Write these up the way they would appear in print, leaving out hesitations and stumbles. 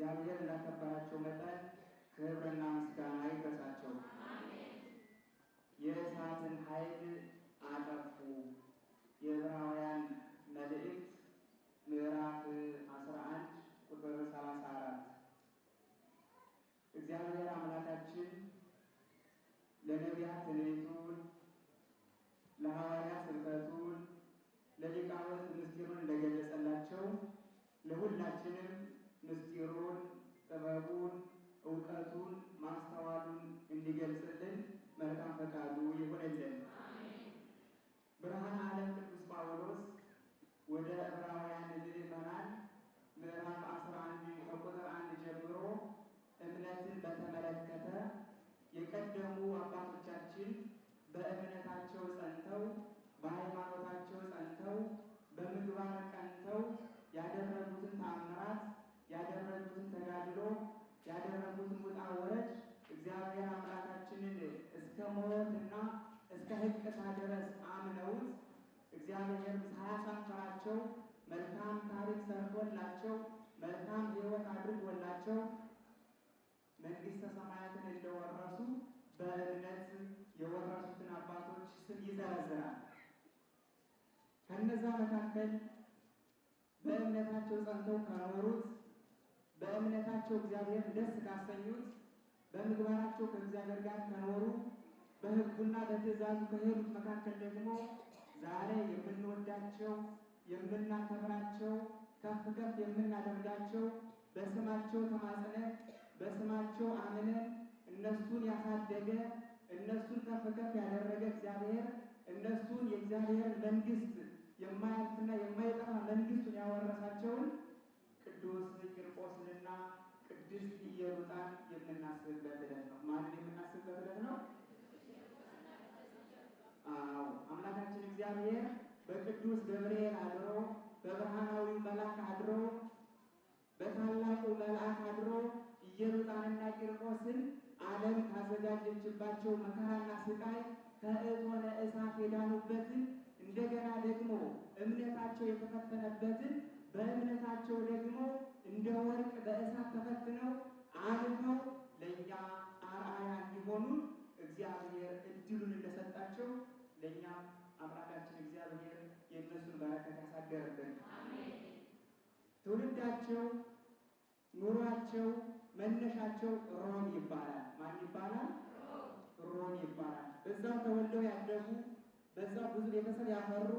እግዚአብሔር እንዳከበራቸው መጠን ክብርና ምስጋና ይድረሳቸው። የእሳትን ኃይል አጠፉ። የዕብራውያን መልእክት ምዕራፍ 11 ቁጥር 34። እግዚአብሔር አምላካችን ለነቢያት ትንቢቱን፣ ለሐዋርያት ስብከቱን፣ ለሊቃውንት ምስጢሩን እንደገለጸላቸው ለሁላችንም ምስጢሩን፣ ጥበቡን፣ ዕውቀቱን፣ ማስተዋሉን እንዲገልጽልን መልካም ፈቃዱ ይሁንልን። ብርሃነ ዓለም ቅዱስ ጳውሎስ ወደ ዕብራውያን ምዕመናን ምዕራፍ 11 ከቁጥር 1 ጀምሮ እምነትን በተመለከተ የቀደሙ አባቶቻችን በእምነታቸው ጸንተው በሃይማኖታቸው ጸንተው በምግባር ቀንተው ያደረጉትን ተአምራት፣ ያደረጉትን ተጋድሎ፣ ያደረጉትን ውጣ ውረድ እግዚአብሔር አምላካችንን እስከ ሞትና እስከ ሕቅታ ድረስ አምነውት እግዚአብሔር ሳያሳፍራቸው መልካም ታሪክ ሰርቶላቸው መልካም ሕይወት አድርጎላቸው መንግሥተ ሰማያትን እንደወረሱ በእምነት የወረሱትን አባቶች ስም ይዘረዝራል። ከነዛ መካከል በእምነታቸው ጸንተው ከኖሩት፣ በእምነታቸው እግዚአብሔር ደስ ካሰኙት፣ በምግባራቸው ከእግዚአብሔር ጋር ከኖሩ፣ በሕጉና በትእዛዙ ከሄዱት መካከል ደግሞ ዛሬ የምንወዳቸው የምናከብራቸው ከፍ ከፍ የምናደርጋቸው በስማቸው ተማጽነን በስማቸው አምነን እነሱን ያሳደገ እነሱን ከፍ ከፍ ያደረገ እግዚአብሔር እነሱን የእግዚአብሔርን መንግሥት የማያልፍና የማይጠፋ መንግሥቱን ያወረሳቸውን ቅዱስ ቂርቆስንና ቅድስት ኢየሉጣን የምናስብበት ዕለት ነው። ማንን የምናስብበት ዕለት ነው? አዎ፣ አምላካችን እግዚአብሔር በቅዱስ ገብርኤል አድሮ በብርሃናዊው መልአክ አድሮ በታላቁ መልአክ አድሮ ኢየሉጣንና ቂርቆስን ዓለም ካዘጋጀችባቸው መከራና ስቃይ ከእቶነ እሳት የዳኑበትን እንደገና ደግሞ እምነታቸው የተፈተነበትን በእምነታቸው ደግሞ እንደ ወርቅ በእሳት ተፈትነው አልፈው ለእኛ አርአያ እንዲሆኑ እግዚአብሔር እድሉን እንደሰጣቸው ለእኛም አምላካችን እግዚአብሔር የእነሱን በረከት ያሳደረብን። ትውልዳቸው፣ ኑሯቸው፣ መነሻቸው ሮም ይባላል። ማን ይባላል? ሮም ይባላል። በዛው ተወልደው ያደጉ፣ በዛው ብዙ ቤተሰብ ያፈሩ፣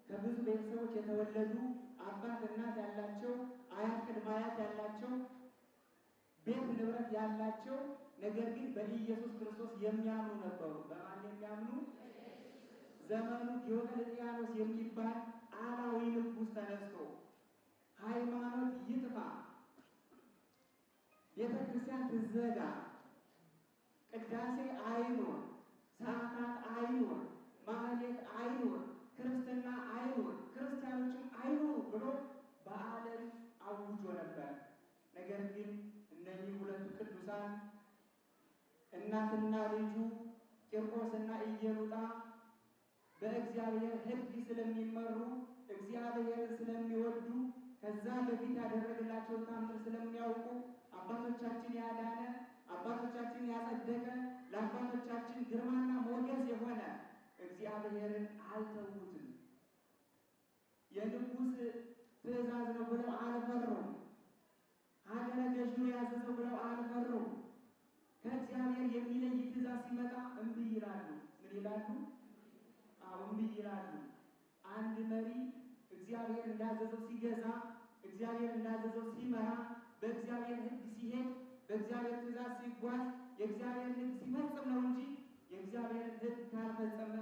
ከብዙ ቤተሰቦች የተወለዱ አባት እናት ያላቸው፣ አያት ቅድመ አያት ያላቸው፣ ቤት ንብረት ያላቸው ነገር ግን በኢየሱስ ክርስቶስ የሚያምኑ ነበሩ። በማን የሚያምኑ? ዘመኑ ዲዮቅልጥያኖስ የሚባል አላዊ ንጉሥ ተነስቶ ሃይማኖት ይጥፋ፣ ቤተ ክርስቲያን ትዘጋ፣ ቅዳሴ አይኖር፣ ሰዓታት አይኖር፣ ማህሌት አይኖር፣ ክርስትና አይኖር፣ ክርስቲያኖችም አይኖሩ ብሎ በዓለም አውጆ ነበር። ነገር ግን እነኚህ ሁለቱ ቅዱሳን እናትና ልጁ ቂርቆስና ኢየሉጣ በእግዚአብሔር ሕግ ስለሚመሩ እግዚአብሔርን ስለሚወዱ ከዛ በፊት ያደረገላቸውን ታምር ስለሚያውቁ አባቶቻችን ያዳነ አባቶቻችን ያጸደቀ ለአባቶቻችን ግርማና ሞገስ የሆነ እግዚአብሔርን አልተዉትም። የንጉሥ ትእዛዝ ነው ብለው አልፈሩም። ሀገረ ገዥ ያዘዘው ብለው አልፈሩም። ከእግዚአብሔር የሚለይ ትእዛዝ ሲመጣ እምቢ ይላሉ። ምን ይላሉ? እምቢ ይላሉ። አንድ መሪ እግዚአብሔር እንዳዘዘው ሲገዛ፣ እግዚአብሔር እንዳዘዘው ሲመራ፣ በእግዚአብሔር ሕግ ሲሄድ፣ በእግዚአብሔር ትእዛዝ ሲጓዝ፣ የእግዚአብሔር ሕግ ሲፈጽም ነው እንጂ የእግዚአብሔር ሕግ ካልፈጸመ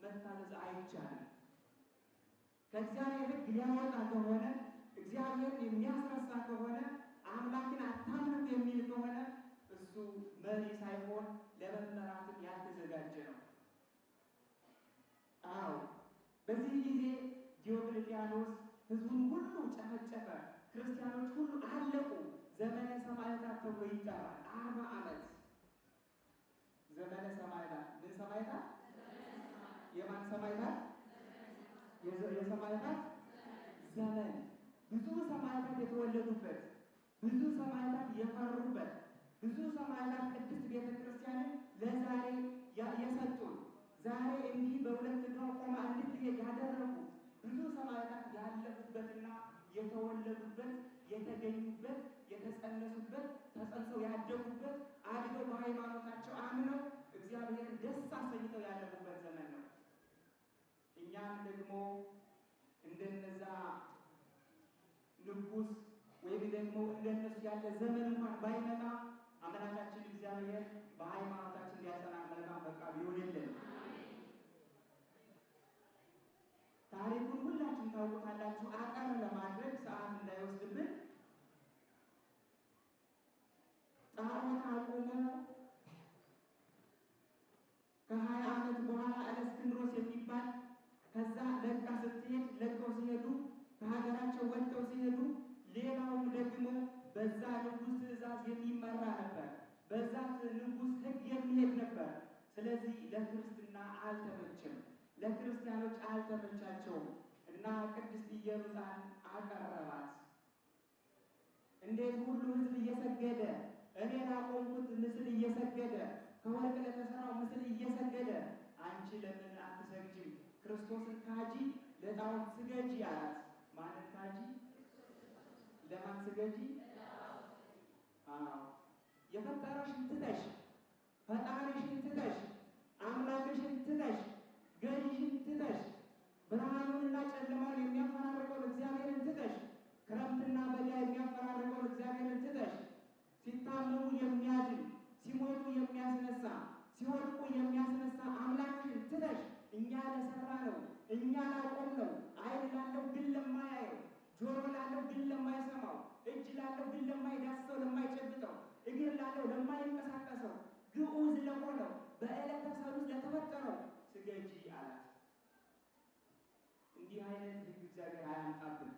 መታዘዝ አይቻልም። ከእግዚአብሔር ሕግ ሊያወጣ ከሆነ እግዚአብሔርን የሚያስረሳ ከሆነ አምላክን አታምልኩ የሚል ከሆነ እሱ መሪ ሳይሆን ለመመራትም ያልተዘጋጀ ነው። አዎ፣ በዚህ ጊዜ ዲዮቅልጥያኖስ ሕዝቡን ሁሉ ጨፈጨፈ። ክርስቲያኖች ሁሉ አለቁ። ዘመነ ሰማዕታት ተብሎ ይጠራል። 40 ዓመት ዘመነ ሰማዕታት። ምን ሰማዕታት? የማን ሰማዕታት? የሰማዕታት ዘመን። ብዙ ሰማዕታት የተወለዱበት ብዙ ሰማዕታት የፈሩበት ብዙ ሰማዕታት ቅድስት ቤተ ክርስቲያንን ለዛሬ የሰጡን ዛሬ እንዲህ በሁለት እግሯ ቆማ እንድትሄድ ያደረጉ ብዙ ሰማዕታት ያለፉበትና የተወለዱበት የተገኙበት የተጸነሱበት ተጸንሰው ያደጉበት አድገው በሃይማኖታቸው አምነው እግዚአብሔርን ደስ አሰኝተው ያለፉበት ዘመን ነው። እኛም ደግሞ እንደነዛ ንጉሥ ወይም ደግሞ እንደነሱ ያለ ዘመን እንኳን ባይመጣ አምላካችን እግዚአብሔር በሃይማኖታችን እንዲያጸናን መልካም ፈቃዱ ይሁንልን። ታሪኩን ሁላችሁም ታውቁታላችሁ። አጠር ለማድረግ ሰዓት እንዳይወስድብን ጣዖት አቁሞ ከ20 ዓመት በኋላ እለእስክንድሮስ የሚባል ከዛ ለቃ ስትሄድ ለቀው ሲሄዱ ከሀገራቸው ወጥተው ሲሄዱ ሌላውም ደግሞ በዛ ንጉሥ ትእዛዝ የሚመራ ነበር። በዛ ንጉሥ ሕግ የሚሄድ ነበር። ስለዚህ ለክርስትና አልተመቸም፣ ለክርስቲያኖች አልተመቻቸውም እና ቅድስት ኢየሩሳሌም አቀረባት። እንዴት ሁሉ ሕዝብ እየሰገደ እኔ ላቆምኩት ምስል እየሰገደ ከወርቅ ለተሰራው ምስል እየሰገደ አንቺ ለምን አትሰግጂም? ክርስቶስን ካጂ ለጣዖት ስገጂ አላት። ማንን ካጂ? ለማን ስገጂ? የፈጠረሽን ትተሽ ፈጣሪሽን ትተሽ አምላክሽን ትተሽ ገዥሽን ትተሽ ብርሃኑንና ጨለማውን የሚያፈራርቀውን እግዚአብሔርን ትተሽ ክረምትና በጋ የሚያፈራርቀውን እግዚአብሔርን ትተሽ ሲታመሙ የሚያድን ሲሞቱ የሚያስነሳ ሲወድቁ የሚያስነሳ አምላክሽን ትተሽ እኛ ለሰራ ነው እኛ ላቆም ነው ዓይን ላለው ግን ለማያየው ጆሮ ላለው ግን ለማይሰማው እጅ ላለው ግን ለማይዳስሰው ለማይጨብጠው እግር ላለው ለማይንቀሳቀሰው ግዑዝ ለሆነው በዕለተ ሰሉስ ለተፈጠረው ስገጂ አላት። እንዲህ አይነት ሕግ እግዚአብሔር አያምጣብን።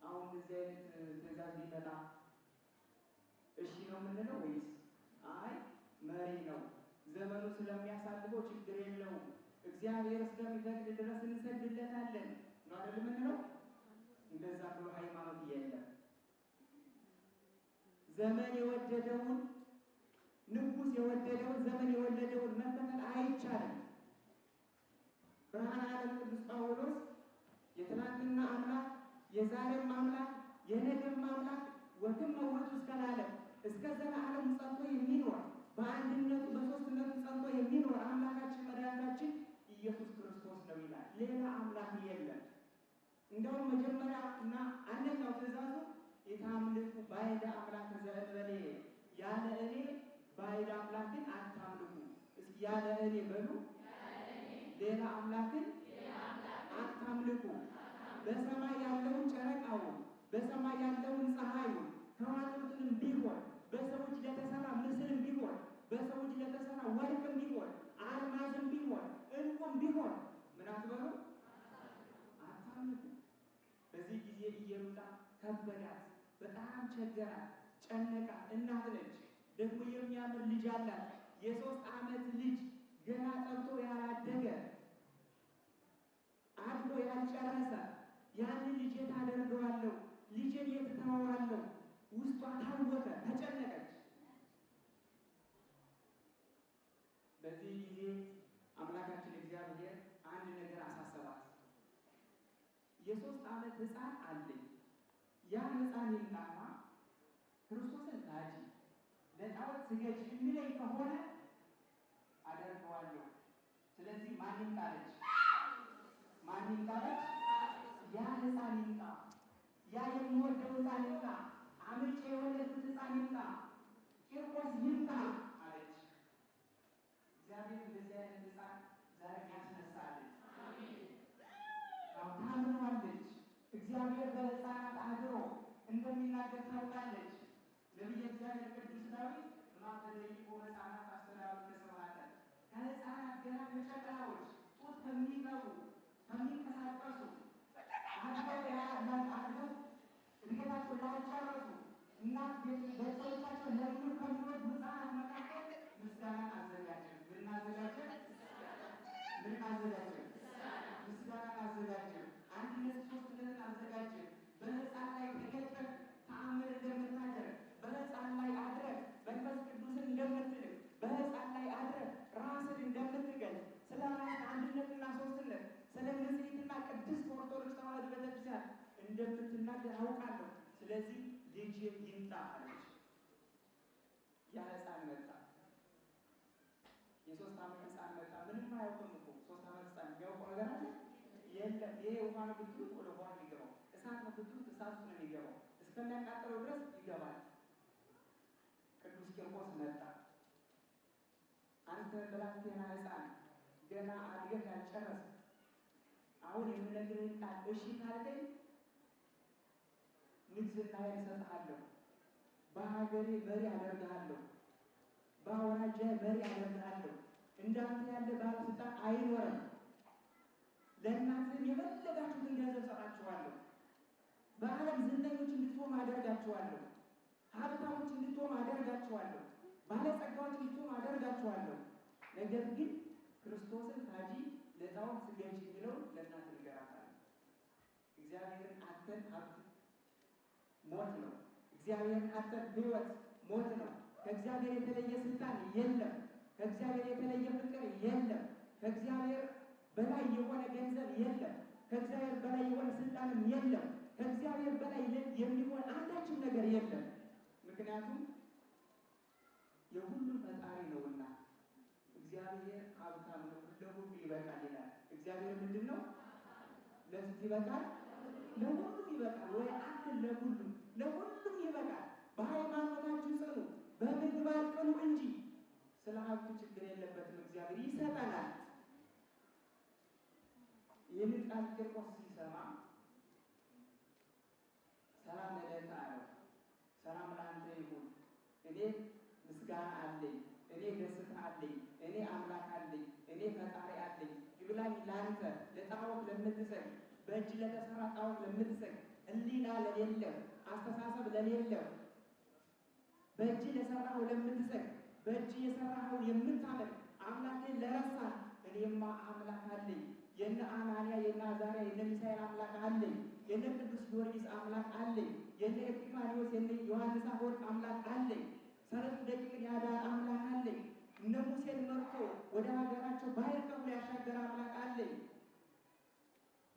አሁን እንደዚህ አይነት ትእዛዝ ሊመጣ እሺ ነው የምንለው ወይስ አይ መሪ ነው ዘመኑ ስለሚያሳልፈው ችግር የለውም እግዚአብሔር እስከሚፈቅድ ድረስ እንሰግድለታለን ነው አይደል የምንለው? እንደዛ ብሎ ሃይማኖት የለም። ዘመን የወደደውን ንጉሥ የወደደውን ዘመን የወለደውን መከተል አይቻልም። ብርሃነ ዓለም ቅዱስ ጳውሎስ የትናንትና አምላክ የዛሬም አምላክ የነገም አምላክ ወግም መውቱ እስከ ለዓለም እስከ ዘላለም ጸንቶ የሚኖር በአንድነቱ በሦስትነቱ ጸንቶ የሚኖር አምላካችን መድኃኒታችን ኢየሱስ ክርስቶስ ነው ይላል። ሌላ አምላክ የለም። እንደውም መጀመሪያ እና አንደኛው ትእዛዙ የታምልኩ ባዕድ አምላክ ዘእንበሌ ያለ እኔ ባዕድ አምላክን አታምልኩ። እስኪ ያለ እኔ በሉ። ሌላ አምላክን አታምልኩ። በሰማይ ያለውን ጨረቃውን በሰማይ ያለውን ፀሐዩን ከዋክብቱንም ቢሆን በሰው እጅ ለተሰራ ምስልም ቢሆን በሰው እጅ ለተሰራ ወርቅም ቢሆን አልማዝም ቢሆን ዕንቁም ቢሆን ምን አትበሉ አታምልኩ። በዚህ ጊዜ ኢየሩሳ ከበዳት፣ በጣም ቸገራት፣ ጨነቃት። እናት ነች፣ ደግሞ የሚያምር ልጅ አላት። የ3 ዓመት ልጅ ገና ጠብቶ ያላደገ አድጎ ያልጨረሰ ያንን ልጅ የት አደርገዋለሁ? ልጄን የት እተወዋለሁ? ውስጧ ታወከ፣ ተጨነቀች። በዚህ ጊዜ አምላካችን እግዚአብሔር አንድ ነገር አሳሰባት። የ3 ዓመት ሕፃን አለኝ። ያ ሕፃን ይምጣና ክርስቶስን ካጂ ለጣዖት ስገጂ የሚለኝ ከሆነ አደርገዋለሁ። ስለዚህ ማን ይምጣለች? ማን ይምጣለች? ያ ሕፃን ይምጣ፣ ያ የሚወደው ሕፃን ይምጣ፣ አምጬ የወለድኩት ሕፃን ይምጣ፣ ቂርቆስ ይምጣ አለች። እግዚአብሔር እንደዚህ አይነት ሕፃን ዛሬ ያስነሳልን። ታምነዋለች። እግዚአብሔር በሕፃናት አድሮ እንደሚናገር ታውቃለች። ነቢየ እግዚአብሔር ቅዱስ ዳዊት በማተደይቆ ሕፃናት አስተዳሉ ተሰማተ ከሕፃናት ገና ከጨቅላዎች ጡት ከሚጠቡ ከሚንቀሳቀሱ አድገው እድገታቸው ላልጨረሱ እናት ቤተሰቦቻቸው ለምኑ ከሚወዱ ሕፃናት መካከል ምስጋናን አዘጋጀን። ምናዘጋጀን? ምን አዘጋጀን? ምስጋናን አዘጋጀን። አንድነት ሦስትነትን አዘጋጀን። በሕፃን ላይ ተገልጠን ተአምር ስለዚህ ልጅ ይምጣ አለች። ያ ሕፃን መጣ። የ3 ዓመት ሕፃን መጣ። ምንም አያውቅም እኮ 3 ዓመት ሕፃን የሚያውቀው ነገር አለ የለም። ይሄ ውሃ ነው ብትሉት ወደ ውሃ ነው የሚገባው። እሳት ነው ብትሉት እሳት ነው የሚገባው። እስከሚያቃጥለው ድረስ ይገባል። ቅዱስ ቂርቆስ መጣ። አንተ ብላቴና ሕፃን ገና አድገህ ያልጨረስክ አሁን የምነግርህን ቃል እሺ ካልከኝ ንግሥናዬን እሰጥሃለሁ፣ በሀገሬ መሪ አደርግሃለሁ፣ በአውራጃ መሪ አደርግሃለሁ። እንዳንተ ያለ ባለስልጣን አይኖርም። ለእናንተም የፈለጋችሁትን ገንዘብ ሰጣችኋለሁ። በዓለም ዝነኞች እንድትሆኑ አደርጋችኋለሁ። ሀብታሞች እንድትሆኑ አደርጋችኋለሁ። ባለጸጋዎች እንድትሆኑ አደርጋችኋለሁ። ነገር ግን ክርስቶስን ካጂ ለጣዖት ስገጂ የሚለውን ለእናንተ ንገራታለሁ። እግዚአብሔርን አተን ሀብት ሞት ነው። እግዚአብሔርን አተን ሕይወት ሞት ነው። ከእግዚአብሔር የተለየ ስልጣን የለም። ከእግዚአብሔር የተለየ ፍቅር የለም። ከእግዚአብሔር በላይ የሆነ ገንዘብ የለም። ከእግዚአብሔር በላይ የሆነ ስልጣንም የለም። ከእግዚአብሔር በላይ የሚሆን አንዳችም ነገር የለም። ምክንያቱም የሁሉም ፈጣሪ ነውና። እግዚአብሔር ሀብታም ነው፣ ለሁሉ ይበቃል ይላል። እግዚአብሔር ምንድን ነው? ለስንት ይበቃል? ለሁሉም ይበቃል። ወይ አክል ለሁሉም ይበቃል። በሃይማኖታችሁ ጽኑ፣ በምግባር ቅኑ እንጂ ስለ ሀብቱ ችግር የለበትም። እግዚአብሔር ይሰጠናል። ይህንን ቃል ቂርቆስ ሲሰማ ሰላም ለእኔ አለው። ሰላም ለአንተ ይሁን። እኔ ምስጋና አለኝ፣ እኔ ደስታ አለኝ፣ እኔ አምላክ አለኝ፣ እኔ ፈጣሪ አለኝ። ይብላኝ ለአንተ ለጣዖት ለምትሰግድ፣ በእጅ ለተሰራ ጣዖት ለምትሰግድ፣ ሕሊና ለሌለው፣ አስተሳሰብ ለሌለው፣ በእጅ ለሰራው ለምትሰግድ፣ በእጅ የሰራው የምታመልክ አምላኬን ለረሳ እኔማ አምላክ አለኝ። የነ አናንያ የነ አዛርያ የነ ሚሳኤል አምላክ አለኝ። የነ ቅዱስ ጊዮርጊስ አምላክ አለኝ። የነ ኤጲፋንዮስ የነ ዮሐንስ አፈወርቅ አምላክ አለኝ። 3 ደቂቅን ያዳነ አምላክ አለኝ። እነ ሙሴን መርቶ ወደ ሀገራቸው ባህር ከፍሎ ያሻገረ አምላክ አለኝ።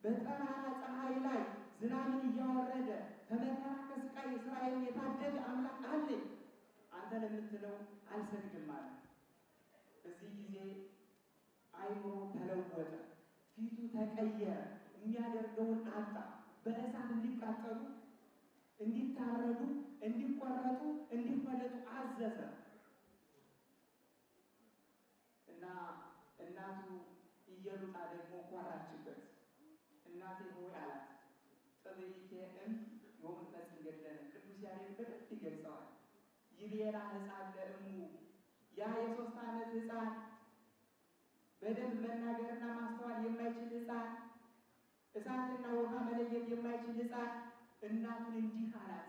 በጠራራ ፀሐይ ላይ ዝናብን እያወረደ ከመከራ ከስቃይ እስራኤልን የታደገ አምላክ አለኝ። አንተ ለምትለው አልሰግድም አለ። በዚህ ጊዜ አይምሮ ተለወጠ፣ ፊቱ ተቀየረ፣ የሚያደርገውን አጣ። በእሳት እንዲቃጠሉ፣ እንዲታረዱ፣ እንዲቆረጡ፣ እንዲፈለጡ አዘዘ እና እናቱ ኢየሉጣ ደግሞ ኮራችበት። እናቴ ሆይ አላት፣ ጥብይቴ ዮም ፈጽም ገድለነ። ቅዱስ ያሬድ በደንብ ይገልጸዋል። ይቤላ ሕፃን ለእሙ፣ ያ የ3 ዓመት ሕፃን በደንብ መናገርና ማስተዋል የማይችል ሕፃን፣ እሳትና ውሃ መለየት የማይችል ሕፃን እናቱን እንዲህ አላት፣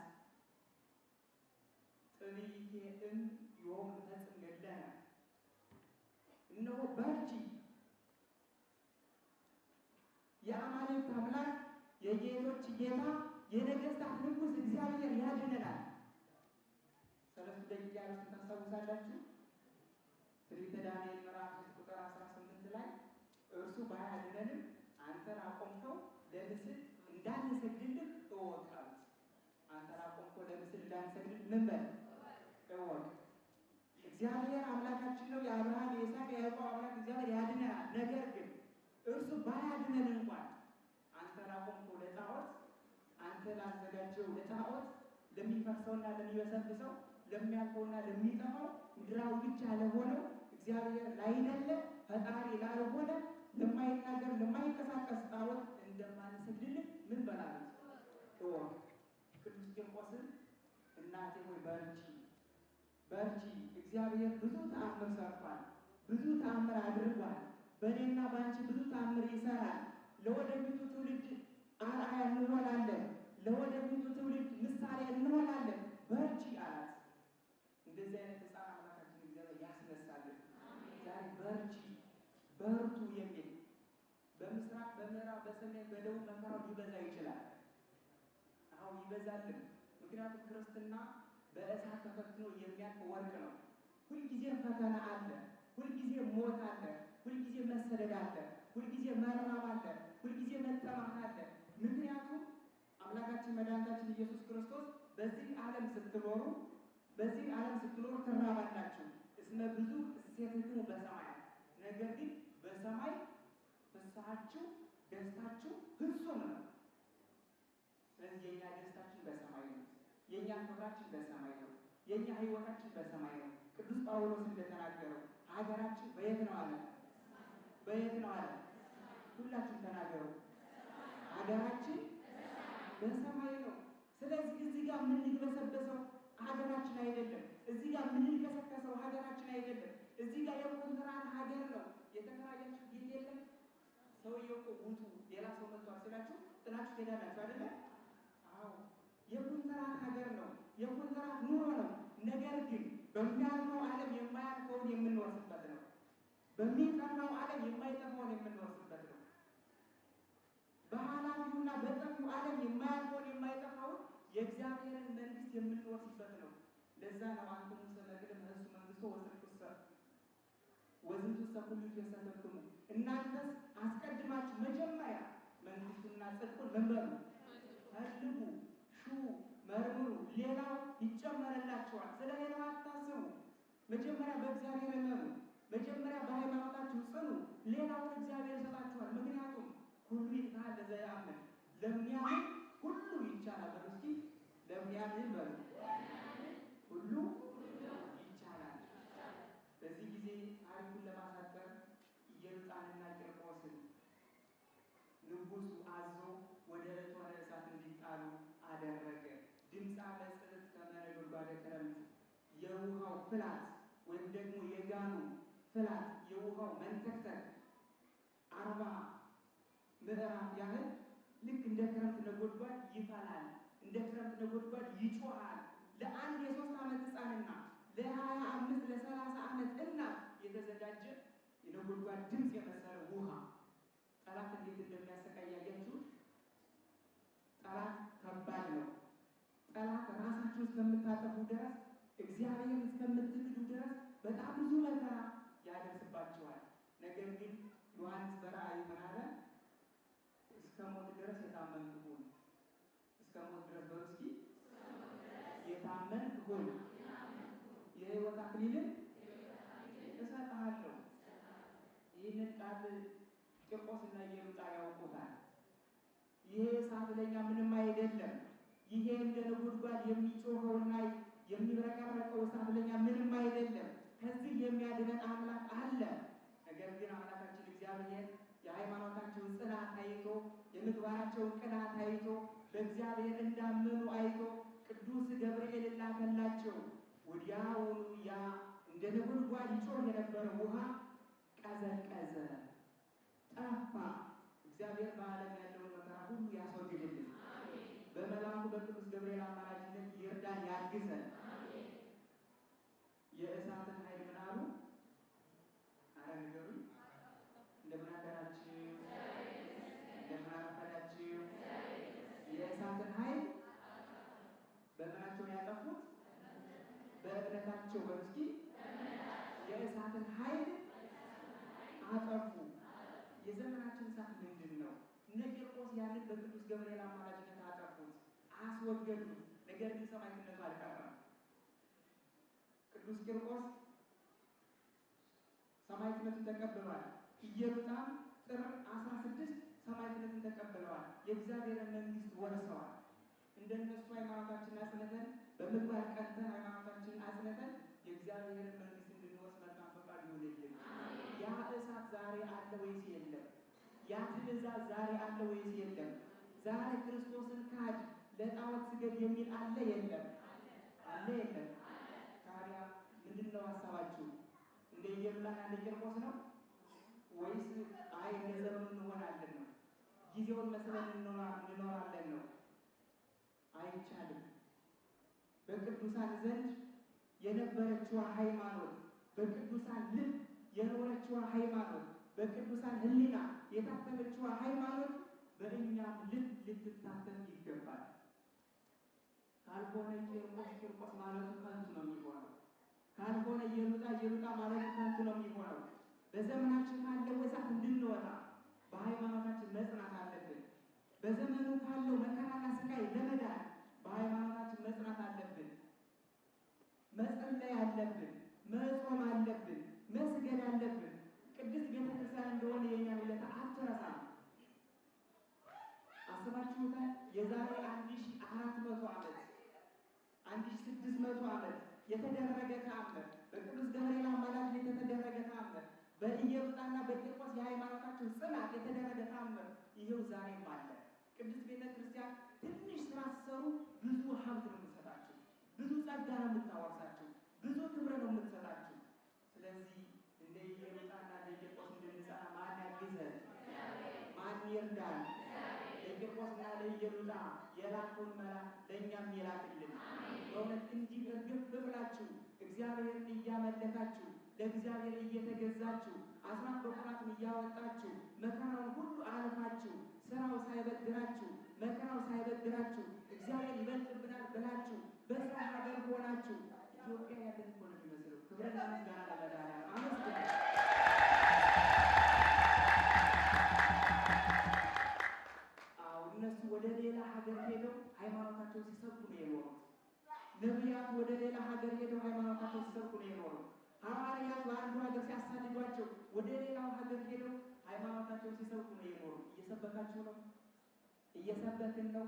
ጥብይቴ ዮም ፈጽም ገድለነ። እነሆ በርቺ፣ የአማልክት አምላክ የጌቶች ጌታ የነገሥታት ንጉሥ እግዚአብሔር ያድነናል። 3 ደቂቃ ያሉትን ታስታውሳላችሁ? ትንቢተ ዳንኤል ምዕራፍ 3 ቁጥር 18 ላይ እርሱ ባያድነንም አንተን አቆምከው ለምስል እንዳንሰግድልህ እወቅ አሉት። አንተን አቆምከው ለምስል እንዳንሰግድልህ ምን በል እወቅ። እግዚአብሔር አምላካችን ነው። የአብርሃም የይስሐቅ የያዕቆብ አምላክ እግዚአብሔር ያድነናል። ነገር ግን እርሱ ባያድነን እንኳን አንተን አቆምከው ለጣዖት፣ አንተ ላዘጋጀው ለጣዖት፣ ለሚፈርሰውና ለሚበሰብሰው፣ ለሚያልፈውና ለሚጠፋው፣ ምድራዊ ብቻ ለሆነው እግዚአብሔር ላይደለ ፈጣሪ ላልሆነ ለማይናገር ለማይንቀሳቀስ ጣዖት እንደማንሰግድልህ ምን በላሉት እወቅ። ቅዱስ ቂርቆስን እናቴ ሆይ በርቺ በርቺ፣ እግዚአብሔር ብዙ ተአምር ሰርቷል፣ ብዙ ተአምር አድርጓል። በእኔና በአንቺ ብዙ ተአምር ይሰራል። ለወደፊቱ ትውልድ አርአያ እንሆናለን፣ ለወደፊቱ ትውልድ ምሳሌ እንሆናለን። በርቺ አላት። እንደዚህ አይነት ሕፃን አምላካችን እግዚአብሔር ያስነሳልን። ዛሬ በርቺ በርቱ የሚል በምስራቅ በምዕራብ በሰሜን በደቡብ መከራው ሊበዛ ይችላል። አሁን ይበዛልን። ምክንያቱም ክርስትና በእሳት ተፈትኖ የሚያልፍ ወርቅ ነው። ሁልጊዜ ፈተና አለ፣ ሁልጊዜ ሞት አለ፣ ሁልጊዜ መሰደድ አለ፣ ሁልጊዜ መራብ አለ፣ ሁልጊዜ መጠማት አለ። ምክንያቱም አምላካችን ጌታችን መድኃኒታችን ኢየሱስ ክርስቶስ በዚህ ዓለም ስትኖሩ ትራባላችሁ፣ እስመ ብዙ እሴትክሙ በሰማያት፣ ነገር ግን በሰማይ ፍስሐችሁ ደስታችሁ ፍጹም ነው። ስለዚህ የኛ ደስታችን በሰማይ ነው። የኛ ክብራችን በሰማይ ነው። የኛ ሕይወታችን በሰማይ ነው። ቅዱስ ጳውሎስ እንደተናገረው ሀገራችን በየት ነው አለ? በየት ነው አለ? ሁላችሁም ተናገሩ። ሀገራችን በሰማይ ነው። ስለዚህ እዚህ ጋር የምንግበሰበሰው ሀገራችን አይደለም። እዚህ ጋር የምንከሰከሰው ሀገራችን አይደለም። እዚህ ጋር የኮንትራት ሀገር ነው። የተከራያችሁ ቤት የለም። ሰውየው እኮ ውጡ ሌላ ሰው መጥቷል ስላችሁ ጥላችሁ ትሄዳላችሁ አይደለ? አዎ፣ የኮንትራት ሀገር ነው። የኮንትራት ኑሮ ነው። ነገር ግን በሚያልፈው ዓለም የማያልፈውን የምንወርስበት ነው። በሚጠፋው ዓለም የማይጠፋውን የምንወርስበት ነው። በኃላፊውና በጠፊው ዓለም የማያልፈውን የማይጠፋውን የእግዚአብሔርን መንግስት የምንወርስበት ነው። ለዛ ነው አንትሙ ሰመግል እሱ መንግስቶ ወስልኩሰ ወዝንቱሰ ኩሉ ይሰተክሙ፣ እናንተስ አስቀድማችሁ መጀመሪያ መንግስቱና ጽድቁን መንበሩ ፈልጉ፣ ሹ፣ መርምሩ፣ ሌላው ይጨመረላችኋል። ስለ ሌላው አታስቡ። መጀመሪያ በእግዚአብሔር እመኑ። መጀመሪያ በሃይማኖታችሁ ጽኑ። ሌላውን እግዚአብሔር ይሰጣችኋል። ምክንያቱም ሁሉ ይቻላል ለዘያምን፣ ለሚያምን ሁሉ ይቻላል። እስኪ ለሚያምን በሉ ሁሉ ይቻላል። በዚህ ጊዜ ታሪኩን ለማሳጠር ኢየሉጣንና ቂርቆስን ንጉሱ አዞ ወደ እቶነ እሳት እንዲጣሉ አደረገ። ድምፃ ለጽርት ከመነጎድጓደ ክረምት፣ የውሃው ፍላት ወይም ደግሞ የጋኑ ፍላት የውሃው መንተክተክ 40 ምዕራፍ ያህል ልክ እንደ ክረምት ነጎድጓድ ይፈላል፣ እንደ ክረምት ነጎድጓድ ይጮሃል። ለአንድ የ3 ዓመት ህፃንና ለ25 ለ30 ዓመት እናት የተዘጋጀ የነጎድጓድ ድምፅ የመሰለ ውሃ። ጠላት እንዴት እንደሚያሰቃያችሁ። ጠላት ከባድ ነው። ጠላት ራሳችሁ እስከምታጠፉ ድረስ፣ እግዚአብሔርን እስከምትክዱ ድረስ በጣም ብዙ መከራ ያደርስባቸዋል። ነገር ግን ዮሐንስ በራእዩ ምን አለ? እስከ ሞት ድረስ የታመንክ ሁን። እስከ ሞት ድረስ በውስኪ የታመንክ ሁን፣ የሕይወት አክሊልን እሰጥሃለሁ። ይህንን ቃል ቂርቆስና ኢየሉጣ ያውቁታል። ይሄ እሳት ለኛ ምንም አይደለም። ይሄ እንደ ነጎድጓድ የሚጮኸውና የሚብረቀረቀው እሳት ለኛ ምንም አይደለም። ከዚህ የሚያድነን አምላክ አለ። ነገር ግን አምላካችን እግዚአብሔር የሃይማኖታቸውን ጽናት አይቶ የምግባራቸውን ቅናት አይቶ በእግዚአብሔር እንዳመኑ አይቶ ቅዱስ ገብርኤል ላከላቸው። ወዲያውኑ ያ እንደ ነጎድጓድ ይጮህ የነበረ ውሃ ቀዘቀዘ፣ ጠፋ። እግዚአብሔር በዓለም ያለውን መከራ ሁሉ ያስወግድልን። በመልአኩ በቅዱስ ገብርኤል አማላጅነት ይርዳን፣ ያግዘን። የእሳትን ኃይል ምን አሉ? አረ ንገሩኝ። እንደምን አደራችሁ? እንደምን አረፈዳችሁ? የእሳትን ኃይል በምናቸው ያጠፉት? በእምነታቸው። በምስኪ የእሳትን ኃይል አጠፉ። የዘመናችን እሳት ምንድን ነው? እነ ቂርቆስ ያንን በቅዱስ ገብርኤል አማላጅነት አጠፉት፣ አስወገዱት። ነገር ግን ሰማዕትነቱ አልቀረም። ቅዱስ ቂርቆስ ሰማዕትነቱን ተቀብሏል። ኢየሉጣም ጥር 16 ሰማዕትነቱን ተቀብለዋል። የእግዚአብሔርን መንግስት ወርሰዋል። እንደነሱ ሃይማኖታችንን አጽንተን በምግባር ቀንተን ሃይማኖታችንን አጽንተን የእግዚአብሔርን መንግስት እንድንወርስ መልካም ፈቃድ ይሁንልን። ያ እሳት ዛሬ አለ ወይስ የለም? ያ ትእዛዝ ዛሬ አለ ወይስ የለም? ዛሬ ክርስቶስን ካድ፣ ለጣዖት ስገድ የሚል አለ የለም? አለ የለም? ታዲያ ምንድነው ሀሳባችሁ? እንደ ኢየሉጣና እንደ ቂርቆስ ነው ወይስ አይ እንደ ዘመኑ እንሆናለን ነው? ጊዜውን መስለን እንኖራለን ነው? አይቻልም። በቅዱሳን ዘንድ የነበረችው ሃይማኖት፣ በቅዱሳን ልብ የኖረችው ሃይማኖት፣ በቅዱሳን ሕሊና የታተመችው ሃይማኖት በእኛም ልብ ልትታተም ይገባል። ካልሆነ ቂርቆስ ማለቱ ከንቱ ነው የሚሆነው። ካልሆነ ኢየሉጣ ማለቱ ከንቱ ነው የሚሆነው። በዘመናችን ካለው እሳት እንድንወጣ በሃይማኖታችን መጽናት አለብን። በዘመኑ ካለው መከራና ስቃይ ለመዳን በ100 ዓመት የተደረገ ተአምር በቅዱስ ገብርኤል አማላጅነት የተደረገ ተአምር በኢየሉጣና በቂርቆስ የሃይማኖታቸው ጽናት የተደረገ ተአምር ይኸው ዛሬም አለ። ቅድስት ቤተ ክርስቲያን ትንሽ ስራ ስትሰሩ ብዙ ሀብት ነው የምትሰጣችሁ፣ ብዙ ጸጋ ነው የምታወርሳችሁ፣ ብዙ ክብር ነው የምትሰጣችሁ። ስለዚህ እንደ ኢየሉጣና እንደ ቂርቆስ እንድንጸና ማን ያግዘን? ማን ይርዳን? ለቂርቆስና ለኢየሉጣ የላከውን መልአክ ለእኛም የላክልን። በእውነት እንዲህ እርግፍ ብላችሁ እግዚአብሔርን እያመለካችሁ ለእግዚአብሔር እየተገዛችሁ አስራት በኩራትን እያወጣችሁ መከራውን ሁሉ አልፋችሁ ስራው ሳይበግራችሁ መከራው ሳይበግራችሁ እግዚአብሔር ይበልጥብናል ብላችሁ በስራ ሀገር ሆናችሁ ኢትዮጵያ ያለን እኮ ነው የሚመስለው። ክብርና ምስጋና ለመድኃኒዓለም አመስግኑ። እነሱ ወደ ሌላ ሀገር ሄደው ሃይማኖታቸውን ሲሰብኩ ነው የኖሩት። ነቢያት ወደ ሌላ ሀገር ሄደው ሃይማኖታቸውን ሲሰብኩ ነው የኖሩት። ሐዋርያት በአንዱ ሀገር ሲያሳድዷቸው ወደ ሌላው ሀገር ሄደው ሃይማኖታቸውን ሲሰብኩ ነው የኖሩት። እየሰበካችሁ ነው? እየሰበክን ነው?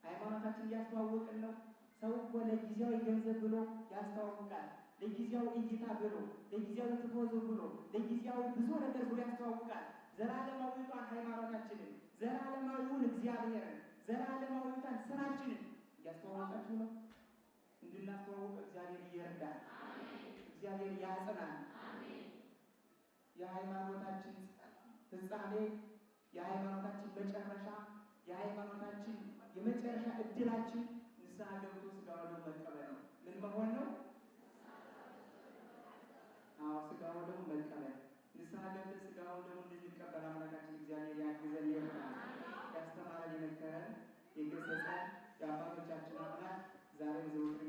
ሃይማኖታችን እያስተዋወቅን ነው? ሰው እኮ ለጊዜያዊ ገንዘብ ብሎ ያስተዋውቃል። ለጊዜያዊ እይታ ብሎ፣ ለጊዜያዊ ትፎዞ ብሎ፣ ለጊዜያዊ ብዙ ነገር ብሎ ያስተዋውቃል። ዘላለማዊቷን ሃይማኖታችንን፣ ዘላለማዊውን እግዚአብሔርን፣ ዘላለማዊቷን ስራችንን እያስተዋወቃችሁ ነው? እንድናስተዋውቅ እግዚአብሔር ይርዳል። እግዚአብሔር ያጽናል። የሃይማኖታችን ፍጻሜ፣ የሃይማኖታችን መጨረሻ፣ የሃይማኖታችን የመጨረሻ እድላችን ንስሐ ገብቶ ሥጋ ወደሙ መቀበል ነው። ምን መሆን ነው? ሥጋ ወደሙ መቀበል። ንስሐ ገብተን ሥጋ ወደሙ እንድንቀበል አምላካችን እግዚአብሔር ያግዘን ይርዳል። ያስተማረን የመከረን የገሰጸን የአባቶቻችን አምላክ ዛሬም ዘወትር